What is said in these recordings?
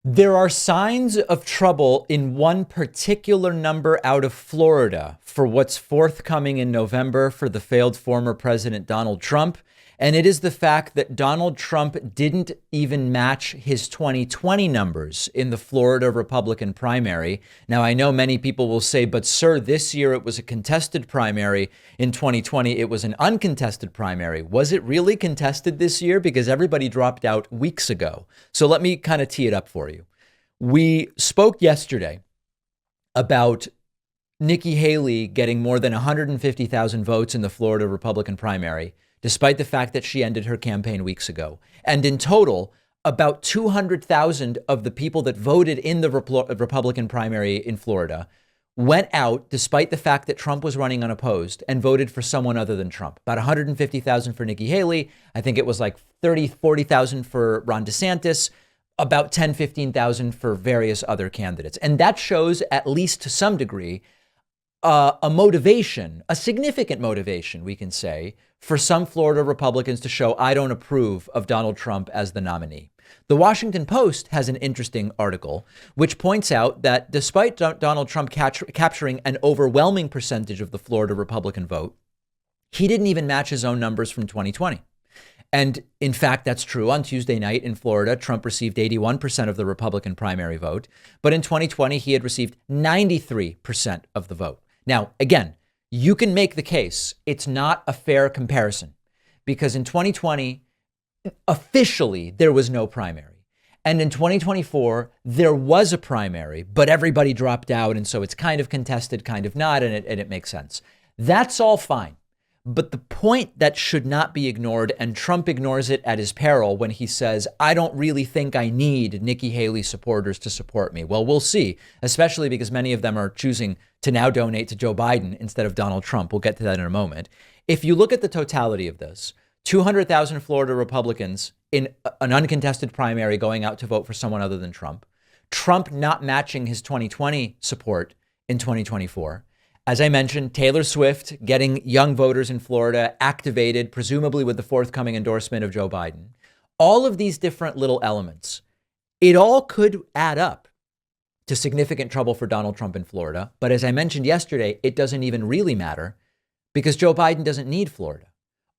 There are signs of trouble in one particular number out of Florida for what's forthcoming in November for the failed former President Donald Trump. And it is the fact that Donald Trump didn't even match his 2020 numbers in the Florida Republican primary. Now, I know many people will say, but sir, this year it was a contested primary. In 2020, it was an uncontested primary. Was it really contested this year? Because everybody dropped out weeks ago. So let me kind of tee it up for you. We spoke yesterday about Nikki Haley getting more than 150,000 votes in the Florida Republican primary, despite the fact that she ended her campaign weeks ago. And in total, about 200,000 of the people that voted in the Republican primary in Florida went out, despite the fact that Trump was running unopposed, and voted for someone other than Trump. About 150,000 for Nikki Haley. I think it was like 40,000 for Ron DeSantis, about 10, 15,000 for various other candidates. And that shows, at least to some degree, a motivation, a significant motivation, we can say, for some Florida Republicans to show, I don't approve of Donald Trump as the nominee. The Washington Post has an interesting article which points out that despite Donald Trump capturing an overwhelming percentage of the Florida Republican vote, he didn't even match his own numbers from 2020. And in fact, that's true. On Tuesday night in Florida, Trump received 81% of the Republican primary vote. But in 2020, he had received 93% of the vote. Now, again, you can make the case it's not a fair comparison because in 2020, officially, there was no primary. And in 2024, there was a primary, but everybody dropped out. And so it's kind of contested, kind of not, and it makes sense. That's all fine. But the point that should not be ignored, and Trump ignores it at his peril when he says, I don't really think I need Nikki Haley supporters to support me. Well, we'll see, especially because many of them are choosing to now donate to Joe Biden instead of Donald Trump. We'll get to that in a moment. If you look at the totality of this, 200,000 Florida Republicans in an uncontested primary going out to vote for someone other than Trump, Trump not matching his 2020 support in 2024. As I mentioned, Taylor Swift getting young voters in Florida activated, presumably with the forthcoming endorsement of Joe Biden. All of these different little elements, it all could add up to significant trouble for Donald Trump in Florida. But as I mentioned yesterday, it doesn't even really matter because Joe Biden doesn't need Florida.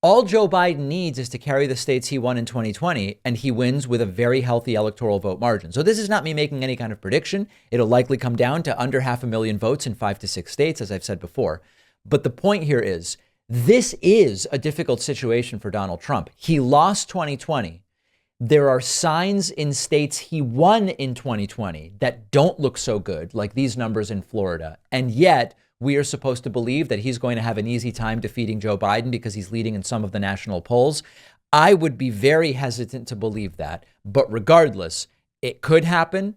All Joe Biden needs is to carry the states he won in 2020, and he wins with a very healthy electoral vote margin. So this is not me making any kind of prediction. It'll likely come down to under 500,000 votes in 5 to 6 states, as I've said before. But the point here is, this is a difficult situation for Donald Trump. He lost 2020. There are signs in states he won in 2020 that don't look so good, like these numbers in Florida. And yet, we are supposed to believe that he's going to have an easy time defeating Joe Biden because he's leading in some of the national polls. I would be very hesitant to believe that. But regardless, it could happen.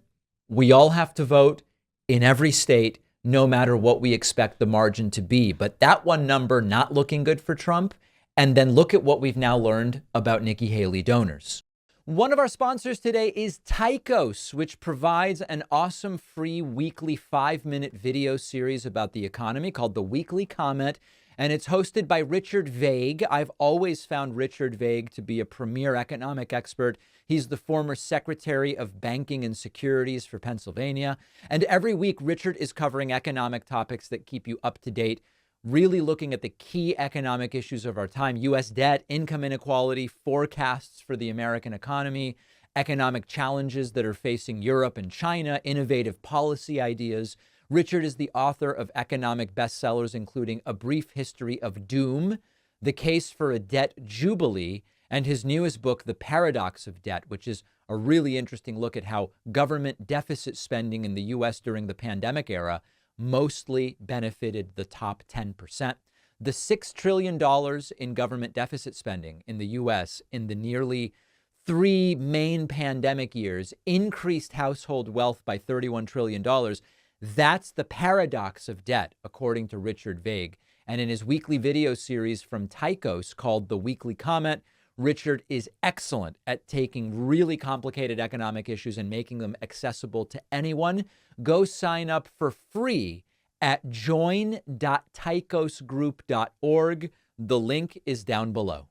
We all have to vote in every state, no matter what we expect the margin to be. But that one number not looking good for Trump. And then look at what we've now learned about Nikki Haley donors. One of our sponsors today is Tychos, which provides an awesome free weekly 5-minute video series about the economy called The Weekly Comment, and it's hosted by Richard Vague. I've always found Richard Vague to be a premier economic expert. He's the former Secretary of Banking and Securities for Pennsylvania, and every week Richard is covering economic topics that keep you up to date, really looking at the key economic issues of our time: U.S. debt, income inequality, forecasts for the American economy, economic challenges that are facing Europe and China, innovative policy ideas. Richard is the author of economic bestsellers, including A Brief History of Doom, The Case for a Debt Jubilee, and his newest book, The Paradox of Debt, which is a really interesting look at how government deficit spending in the U.S. during the pandemic era mostly benefited the top 10%. The $6 trillion in government deficit spending in the U.S. in the nearly 3 main pandemic years increased household wealth by $31 trillion. That's the paradox of debt, according to Richard Vague. And in his weekly video series from Tychos called The Weekly Comment, Richard is excellent at taking really complicated economic issues and making them accessible to anyone. Go sign up for free at join.tychosgroup.org. The link is down below.